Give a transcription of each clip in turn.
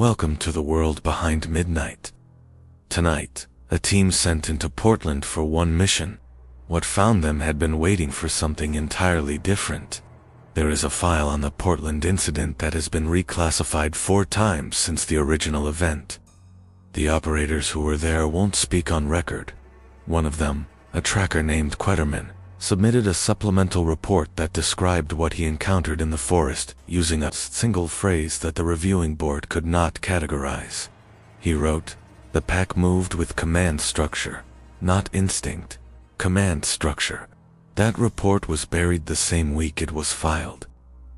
Welcome to the world behind midnight. Tonight, a team sent into Portland for one mission. What found them had been waiting for something entirely different. There is a file on the Portland incident that has been reclassified 4 times since the original event. The operators who were there won't speak on record. One of them, a tracker named Quetterman, submitted a supplemental report that described what he encountered in the forest using a single phrase that the reviewing board could not categorize. He wrote, "The pack moved with command structure, not instinct. Command structure." That report was buried the same week it was filed.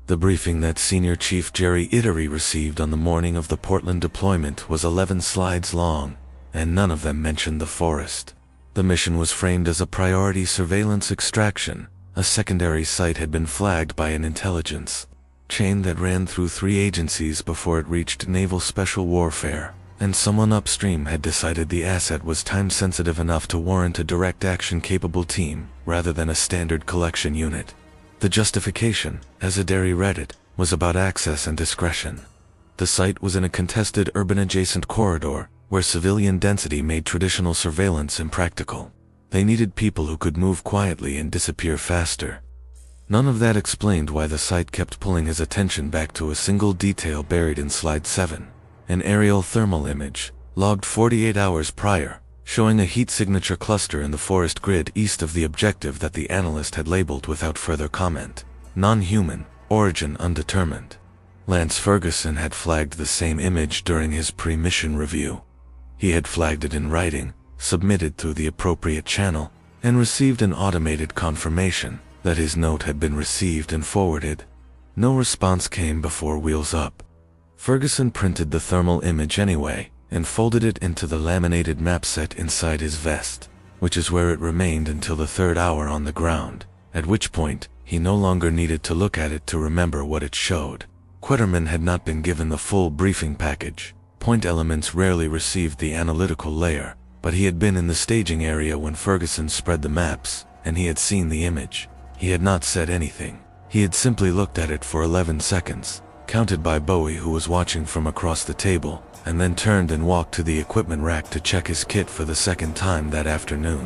The briefing that Senior Chief Jerry Ittery received on the morning of the Portland deployment was 11 slides long, and none of them mentioned the forest. The mission was framed as a priority surveillance extraction. A secondary site had been flagged by an intelligence chain that ran through 3 agencies before it reached Naval Special Warfare, and someone upstream had decided the asset was time-sensitive enough to warrant a direct action-capable team rather than a standard collection unit. The justification, as Ittery read it, was about access and discretion. The site was in a contested urban-adjacent corridor where civilian density made traditional surveillance impractical. They needed people who could move quietly and disappear faster. None of that explained why the site kept pulling his attention back to a single detail buried in slide 7, an aerial thermal image, logged 48 hours prior, showing a heat signature cluster in the forest grid east of the objective that the analyst had labeled without further comment, non-human, origin undetermined. Lance Ferguson had flagged the same image during his pre-mission review. He had flagged it in writing, submitted through the appropriate channel, and received an automated confirmation that his note had been received and forwarded. No response came before Wheels Up. Ferguson printed the thermal image anyway, and folded it into the laminated map set inside his vest, which is where it remained until the 3rd hour on the ground, at which point he no longer needed to look at it to remember what it showed. Quetterman had not been given the full briefing package. Point elements rarely received the analytical layer, but he had been in the staging area when Ferguson spread the maps, and he had seen the image. He had not said anything. He had simply looked at it for 11 seconds, counted by Bowie, who was watching from across the table, and then turned and walked to the equipment rack to check his kit for the 2nd time that afternoon.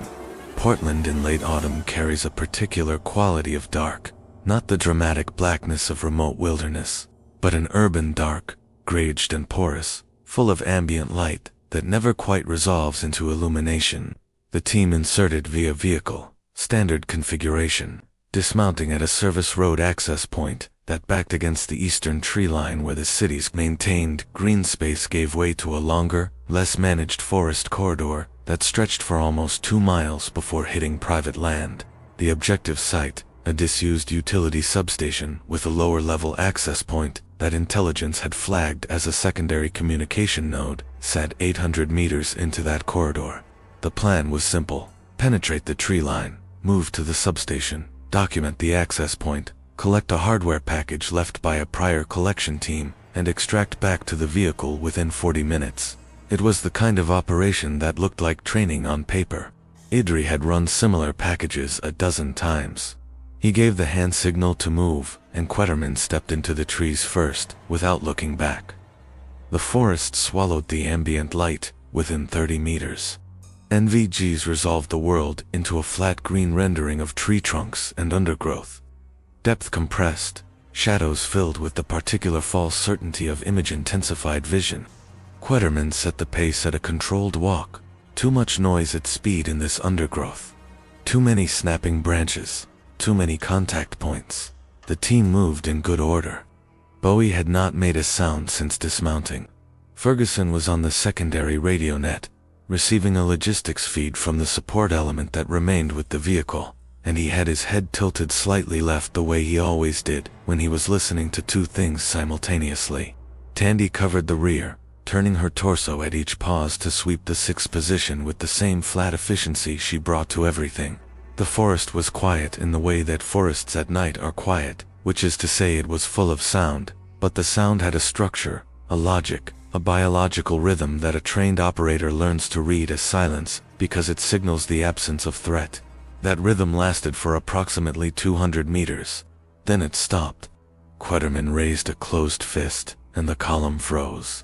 Portland in late autumn carries a particular quality of dark, not the dramatic blackness of remote wilderness, but an urban dark, graged and porous, full of ambient light that never quite resolves into illumination. The team inserted via vehicle, standard configuration, dismounting at a service road access point that backed against the eastern tree line where the city's maintained green space gave way to a longer, less managed forest corridor that stretched for almost 2 miles before hitting private land. The objective site, a disused utility substation with a lower-level access point that intelligence had flagged as a secondary communication node, sat 800 meters into that corridor. The plan was simple: penetrate the tree line, move to the substation, document the access point, collect a hardware package left by a prior collection team, and extract back to the vehicle within 40 minutes. It was the kind of operation that looked like training on paper. Ittery had run similar packages a dozen times. He gave the hand signal to move, and Quetterman stepped into the trees first, without looking back. The forest swallowed the ambient light within 30 meters. NVGs resolved the world into a flat green rendering of tree trunks and undergrowth. Depth compressed, shadows filled with the particular false certainty of image-intensified vision. Quetterman set the pace at a controlled walk. Too much noise at speed in this undergrowth. Too many snapping branches. Too many contact points. The team moved in good order. Bowie had not made a sound since dismounting. Ferguson was on the secondary radio net, receiving a logistics feed from the support element that remained with the vehicle, and he had his head tilted slightly left the way he always did when he was listening to 2 things simultaneously. Tandy covered the rear, turning her torso at each pause to sweep the 6th position with the same flat efficiency she brought to everything. The forest was quiet in the way that forests at night are quiet, which is to say it was full of sound, but the sound had a structure, a logic, a biological rhythm that a trained operator learns to read as silence because it signals the absence of threat. That rhythm lasted for approximately 200 meters. Then it stopped. Quetterman raised a closed fist, and the column froze.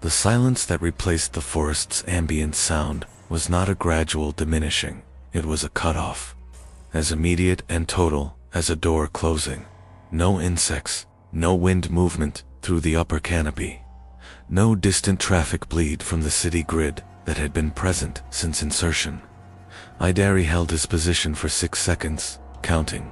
The silence that replaced the forest's ambient sound was not a gradual diminishing, it was a cutoff. As immediate and total as a door closing. No insects, no wind movement through the upper canopy. No distant traffic bleed from the city grid that had been present since insertion. Idari held his position for 6 seconds, counting.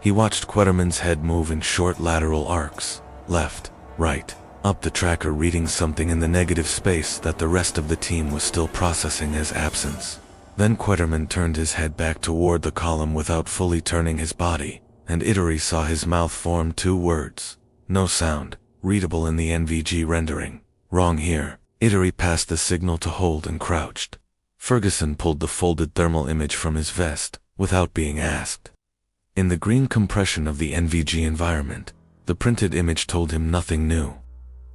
He watched Quetterman's head move in short lateral arcs, left, right, up the tracker, reading something in the negative space that the rest of the team was still processing as absence. Then Quetterman turned his head back toward the column without fully turning his body, and Idari saw his mouth form 2 words. No sound, readable in the NVG rendering. Wrong here. Idari passed the signal to hold and crouched. Ferguson pulled the folded thermal image from his vest, without being asked. In the green compression of the NVG environment, the printed image told him nothing new.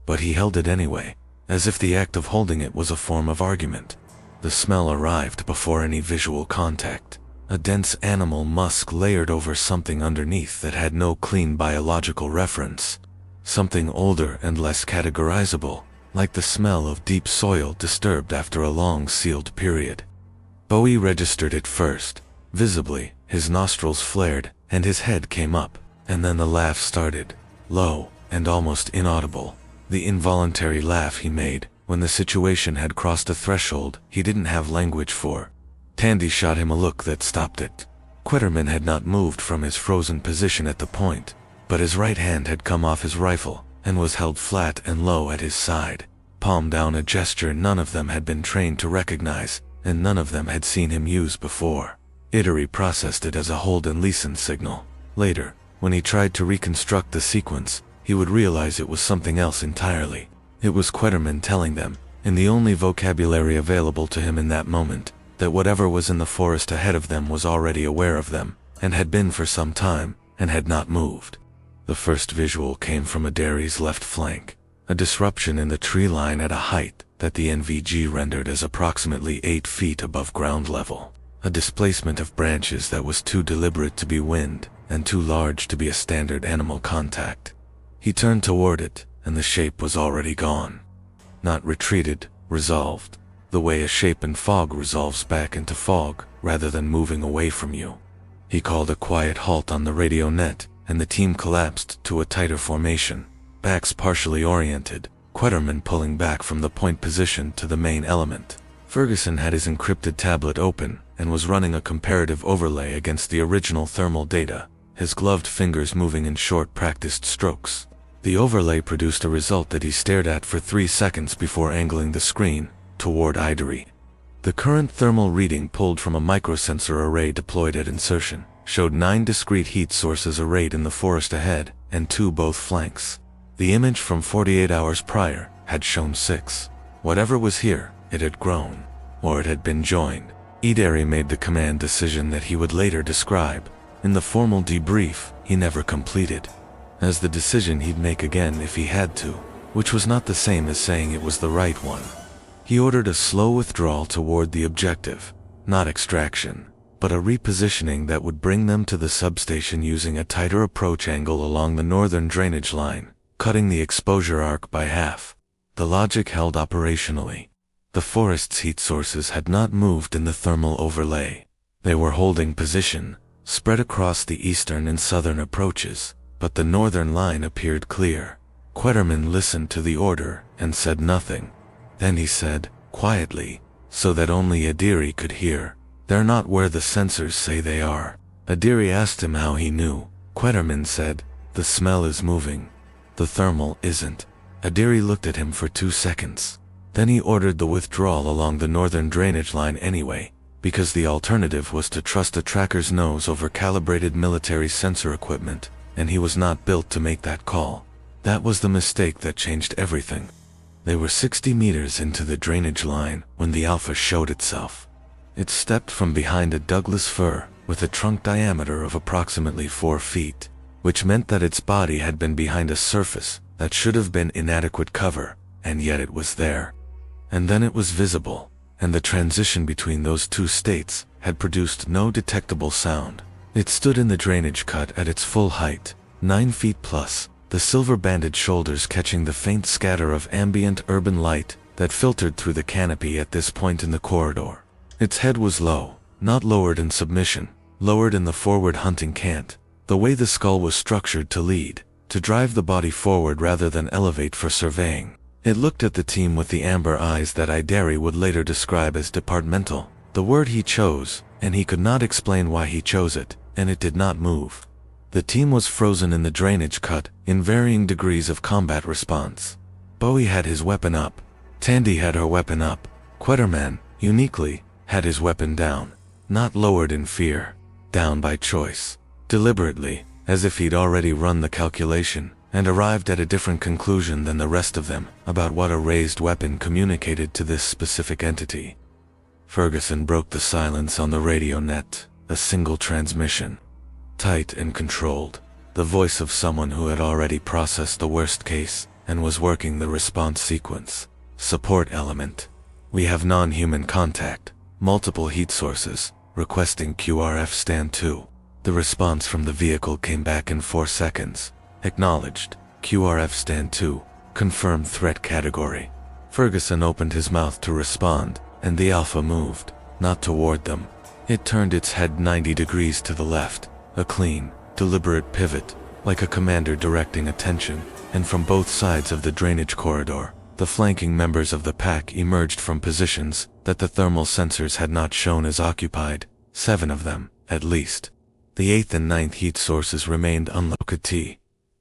But he held it anyway, as if the act of holding it was a form of argument. The smell arrived before any visual contact. A dense animal musk layered over something underneath that had no clean biological reference. Something older and less categorizable, like the smell of deep soil disturbed after a long sealed period. Bowie registered it first. Visibly, his nostrils flared, and his head came up, and then the laugh started, low and almost inaudible. The involuntary laugh he made when the situation had crossed a threshold he didn't have language for. Tandy shot him a look that stopped it. Quetterman had not moved from his frozen position at the point, but his right hand had come off his rifle and was held flat and low at his side, palm down, a gesture none of them had been trained to recognize, and none of them had seen him use before. Idari processed it as a hold and listen signal. Later, when he tried to reconstruct the sequence, he would realize it was something else entirely. It was Quetterman telling them, in the only vocabulary available to him in that moment, that whatever was in the forest ahead of them was already aware of them, and had been for some time, and had not moved. The first visual came from Idari's left flank, a disruption in the tree line at a height that the NVG rendered as approximately 8 feet above ground level. A displacement of branches that was too deliberate to be wind, and too large to be a standard animal contact. He turned toward it, and the shape was already gone. Not retreated, resolved, the way a shape in fog resolves back into fog, rather than moving away from you. He called a quiet halt on the radio net, and the team collapsed to a tighter formation, backs partially oriented, Quetterman pulling back from the point position to the main element. Ferguson had his encrypted tablet open, and was running a comparative overlay against the original thermal data, his gloved fingers moving in short practiced strokes. The overlay produced a result that he stared at for 3 seconds before angling the screen toward Idari. The current thermal reading pulled from a microsensor array deployed at insertion showed 9 discrete heat sources arrayed in the forest ahead, and 2 both flanks. The image from 48 hours prior had shown 6. Whatever was here, it had grown, or it had been joined. Idari made the command decision that he would later describe. In the formal debrief, he never completed. As the decision he'd make again if he had to, which was not the same as saying it was the right one. He ordered a slow withdrawal toward the objective, not extraction, but a repositioning that would bring them to the substation using a tighter approach angle along the northern drainage line, cutting the exposure arc by half. The logic held operationally. The forest's heat sources had not moved in the thermal overlay. They were holding position, spread across the eastern and southern approaches, but the northern line appeared clear. Quetterman listened to the order and said nothing. Then he said, quietly, so that only Idari could hear, "They're not where the sensors say they are." Idari asked him how he knew. Quetterman said, "The smell is moving. The thermal isn't." Idari looked at him for 2 seconds. Then he ordered the withdrawal along the northern drainage line anyway, because the alternative was to trust a tracker's nose over calibrated military sensor equipment, and he was not built to make that call. That was the mistake that changed everything. They were 60 meters into the drainage line when the Alpha showed itself. It stepped from behind a Douglas fir with a trunk diameter of approximately 4 feet, which meant that its body had been behind a surface that should have been inadequate cover, and yet it was there. And then it was visible, and the transition between those 2 states had produced no detectable sound. It stood in the drainage cut at its full height, 9 feet plus, the silver-banded shoulders catching the faint scatter of ambient urban light that filtered through the canopy at this point in the corridor. Its head was low, not lowered in submission, lowered in the forward hunting cant, the way the skull was structured to lead, to drive the body forward rather than elevate for surveying. It looked at the team with the amber eyes that Idari would later describe as departmental, the word he chose, and he could not explain why he chose it, and it did not move. The team was frozen in the drainage cut, in varying degrees of combat response. Bowie had his weapon up. Tandy had her weapon up. Quetterman, uniquely, had his weapon down. Not lowered in fear. Down by choice. Deliberately, as if he'd already run the calculation, and arrived at a different conclusion than the rest of them, about what a raised weapon communicated to this specific entity. Ferguson broke the silence on the radio net, a single transmission. Tight and controlled, the voice of someone who had already processed the worst case, and was working the response sequence. Support element. We have non-human contact, multiple heat sources, requesting QRF stand 2. The response from the vehicle came back in 4 seconds. Acknowledged. QRF stand 2. Confirmed threat category. Ferguson opened his mouth to respond, and the Alpha moved, not toward them. It turned its head 90 degrees to the left, a clean, deliberate pivot, like a commander directing attention, and from both sides of the drainage corridor, the flanking members of the pack emerged from positions that the thermal sensors had not shown as occupied, 7 of them, at least. The 8th and 9th heat sources remained unlocked.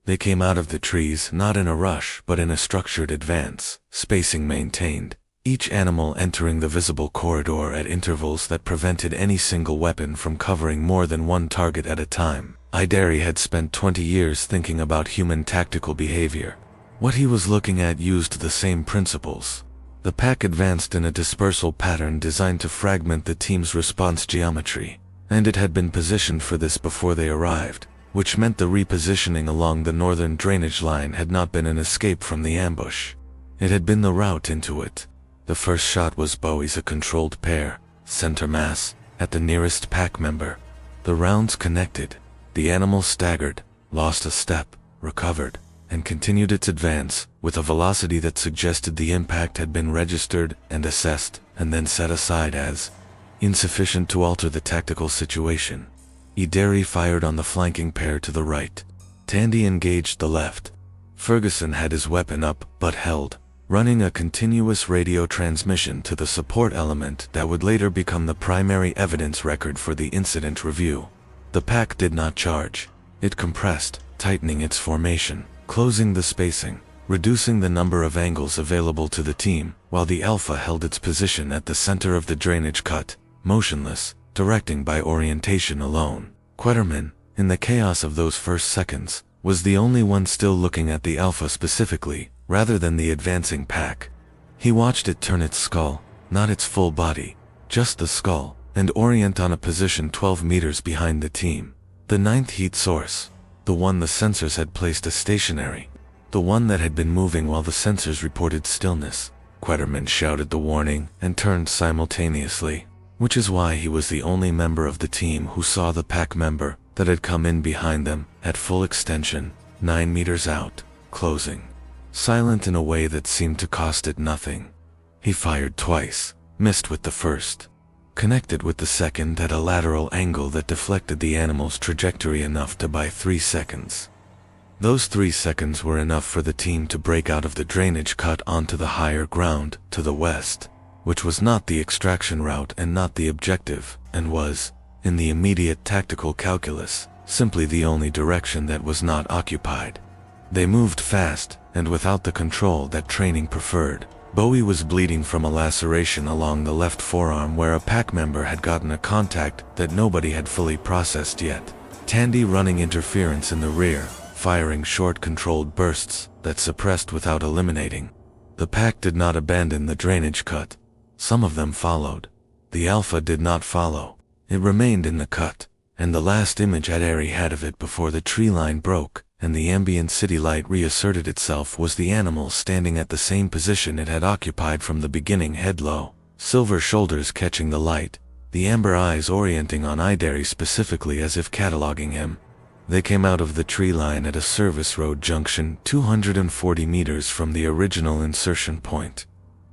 They came out of the trees not in a rush but in a structured advance, spacing maintained, each animal entering the visible corridor at intervals that prevented any single weapon from covering more than one target at a time. Idari had spent 20 years thinking about human tactical behavior. What he was looking at used the same principles. The pack advanced in a dispersal pattern designed to fragment the team's response geometry, and it had been positioned for this before they arrived, which meant the repositioning along the northern drainage line had not been an escape from the ambush. It had been the route into it. The first shot was Bowie's, a controlled pair, center mass, at the nearest pack member. The rounds connected. The animal staggered, lost a step, recovered, and continued its advance with a velocity that suggested the impact had been registered and assessed and then set aside as insufficient to alter the tactical situation. Idari fired on the flanking pair to the right. Tandy engaged the left. Ferguson had his weapon up but held, running a continuous radio transmission to the support element that would later become the primary evidence record for the incident review. The pack did not charge. It compressed, tightening its formation, closing the spacing, reducing the number of angles available to the team, while the Alpha held its position at the center of the drainage cut, motionless, directing by orientation alone. Quetterman, in the chaos of those first seconds, was the only one still looking at the Alpha specifically, rather than the advancing pack. He watched it turn its skull, not its full body, just the skull, and orient on a position 12 meters behind the team. The 9th heat source, the one the sensors had placed as stationary, the one that had been moving while the sensors reported stillness. Quetterman shouted the warning and turned simultaneously, which is why he was the only member of the team who saw the pack member that had come in behind them at full extension, 9 meters out, closing. Silent in a way that seemed to cost it nothing. He fired twice, missed with the first, connected with the second at a lateral angle that deflected the animal's trajectory enough to buy 3 seconds. Those 3 seconds were enough for the team to break out of the drainage cut onto the higher ground to the west, which was not the extraction route and not the objective, and was, in the immediate tactical calculus, simply the only direction that was not occupied. They moved fast, and without the control that training preferred. Bowie was bleeding from a laceration along the left forearm where a pack member had gotten a contact that nobody had fully processed yet. Tandy running interference in the rear, firing short controlled bursts that suppressed without eliminating. The pack did not abandon the drainage cut. Some of them followed. The Alpha did not follow. It remained in the cut, and the last image Idari had of it before the tree line broke and the ambient city light reasserted itself was the animal standing at the same position it had occupied from the beginning, head low, silver shoulders catching the light, the amber eyes orienting on Idari specifically as if cataloging him. They came out of the tree line at a service road junction 240 meters from the original insertion point.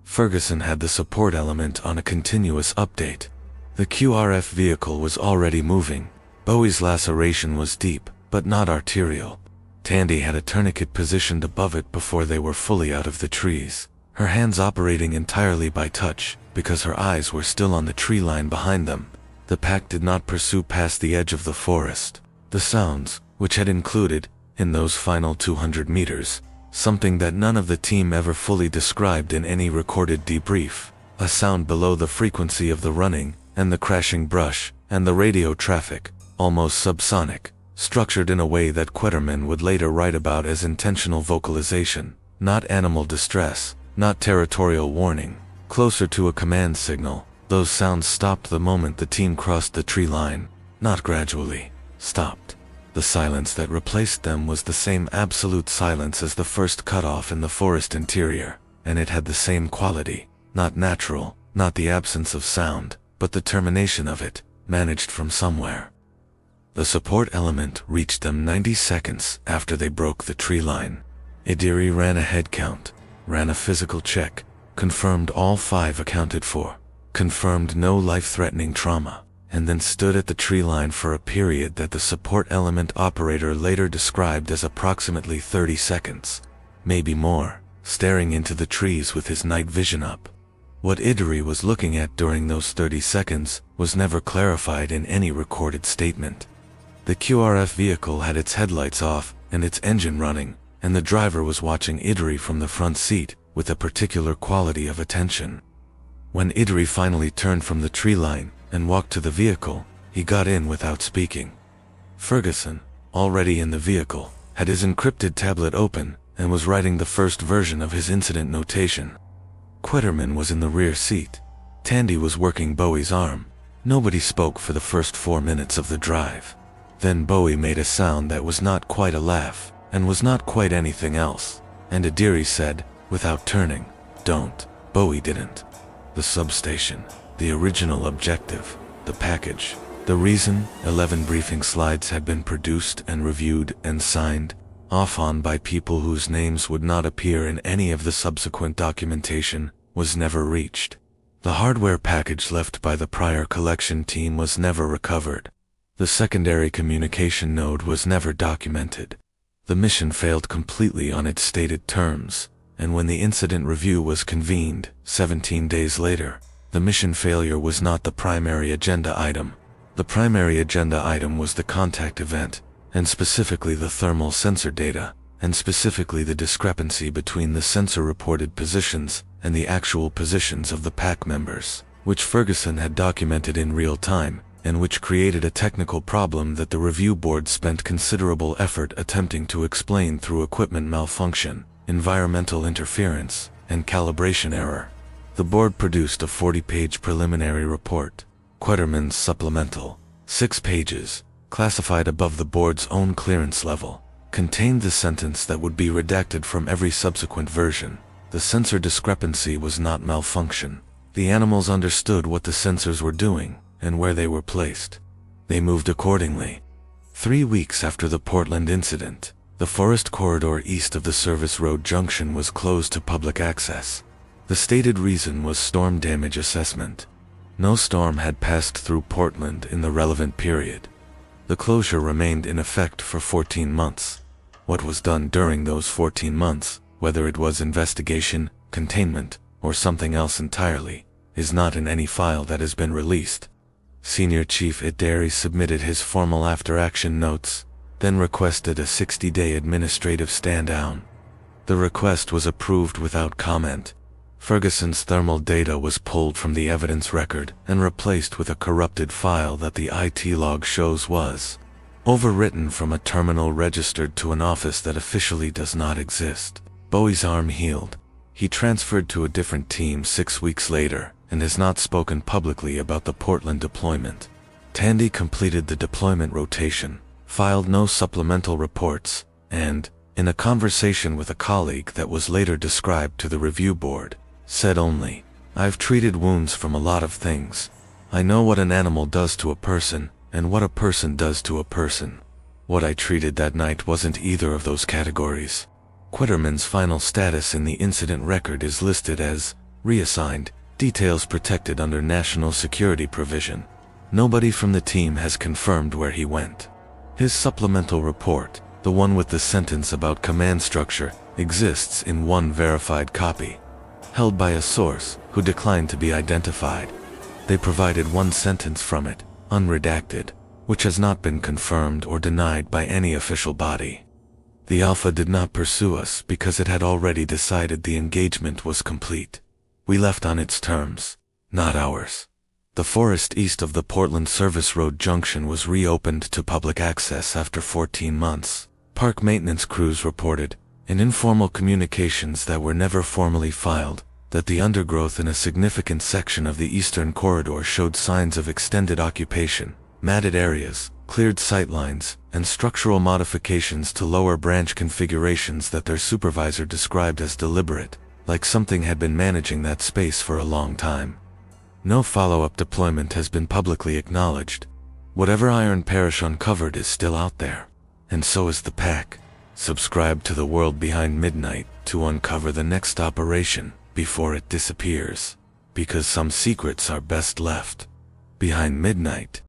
Ferguson had the support element on a continuous update. The QRF vehicle was already moving. Bowie's laceration was deep, but not arterial. Tandy had a tourniquet positioned above it before they were fully out of the trees, her hands operating entirely by touch, because her eyes were still on the tree line behind them. The pack did not pursue past the edge of the forest. The sounds, which had included, in those final 200 meters, something that none of the team ever fully described in any recorded debrief, a sound below the frequency of the running, and the crashing brush, and the radio traffic, almost subsonic, structured in a way that Quetterman would later write about as intentional vocalization, not animal distress, not territorial warning, closer to a command signal. Those sounds stopped the moment the team crossed the tree line, not gradually, stopped. The silence that replaced them was the same absolute silence as the first cutoff in the forest interior, and it had the same quality, not natural, not the absence of sound, but the termination of it, managed from somewhere. The support element reached them 90 seconds after they broke the tree line. Eerie ran a head count, ran a physical check, confirmed all 5 accounted for, confirmed no life-threatening trauma, and then stood at the tree line for a period that the support element operator later described as approximately 30 seconds, maybe more, staring into the trees with his night vision up. What Eerie was looking at during those 30 seconds was never clarified in any recorded statement. The QRF vehicle had its headlights off and its engine running, and the driver was watching Eerie from the front seat with a particular quality of attention. When Eerie finally turned from the tree line and walked to the vehicle, he got in without speaking. Ferguson, already in the vehicle, had his encrypted tablet open and was writing the first version of his incident notation. Quetterman was in the rear seat. Tandy was working Bowie's arm. Nobody spoke for the first 4 minutes of the drive. Then Bowie made a sound that was not quite a laugh, and was not quite anything else, and Eerie said, without turning, "Don't." Bowie didn't. The substation, the original objective, the package, the reason. 11 briefing slides had been produced and reviewed and signed off on by people whose names would not appear in any of the subsequent documentation, was never reached. The hardware package left by the prior collection team was never recovered. The secondary communication node was never documented. The mission failed completely on its stated terms, and when the incident review was convened, 17 days later, the mission failure was not the primary agenda item. The primary agenda item was the contact event, and specifically the thermal sensor data, and specifically the discrepancy between the sensor-reported positions and the actual positions of the pack members, which Ferguson had documented in real time, and which created a technical problem that the review board spent considerable effort attempting to explain through equipment malfunction, environmental interference, and calibration error. The board produced a 40-page preliminary report, Quetterman's supplemental, 6 pages, classified above the board's own clearance level, contained the sentence that would be redacted from every subsequent version. The sensor discrepancy was not malfunction. The animals understood what the sensors were doing and where they were placed. They moved accordingly. 3 weeks after the Portland incident, the forest corridor east of the service road junction was closed to public access. The stated reason was storm damage assessment. No storm had passed through Portland in the relevant period. The closure remained in effect for 14 months. What was done during those 14 months, whether it was investigation, containment, or something else entirely, is not in any file that has been released. Senior Chief Eerie submitted his formal after-action notes, then requested a 60-day administrative stand-down. The request was approved without comment. Ferguson's thermal data was pulled from the evidence record and replaced with a corrupted file that the IT log shows was overwritten from a terminal registered to an office that officially does not exist. Bowie's arm healed. He transferred to a different team 6 weeks later and has not spoken publicly about the Portland deployment. Tandy completed the deployment rotation, filed no supplemental reports, and, in a conversation with a colleague that was later described to the review board, said only, "I've treated wounds from a lot of things. I know what an animal does to a person, and what a person does to a person. What I treated that night wasn't either of those categories. Quitterman's final status in the incident record is listed as reassigned, details protected under national security provision. Nobody from the team has confirmed where he went. His supplemental report, the one with the sentence about command structure, exists in one verified copy, held by a source who declined to be identified. They provided one sentence from it, unredacted, which has not been confirmed or denied by any official body. The Alpha did not pursue us because it had already decided the engagement was complete. We left on its terms, not ours. The forest east of the Portland Service Road junction was reopened to public access after 14 months. Park maintenance crews reported, in informal communications that were never formally filed, that the undergrowth in a significant section of the eastern corridor showed signs of extended occupation, matted areas, cleared sightlines, and structural modifications to lower branch configurations that their supervisor described as deliberate, like something had been managing that space for a long time. No follow-up deployment has been publicly acknowledged. Whatever Iron Parish uncovered is still out there, and so is the pack. Subscribe to The World Behind Midnight to uncover the next operation before it disappears, because some secrets are best left behind midnight.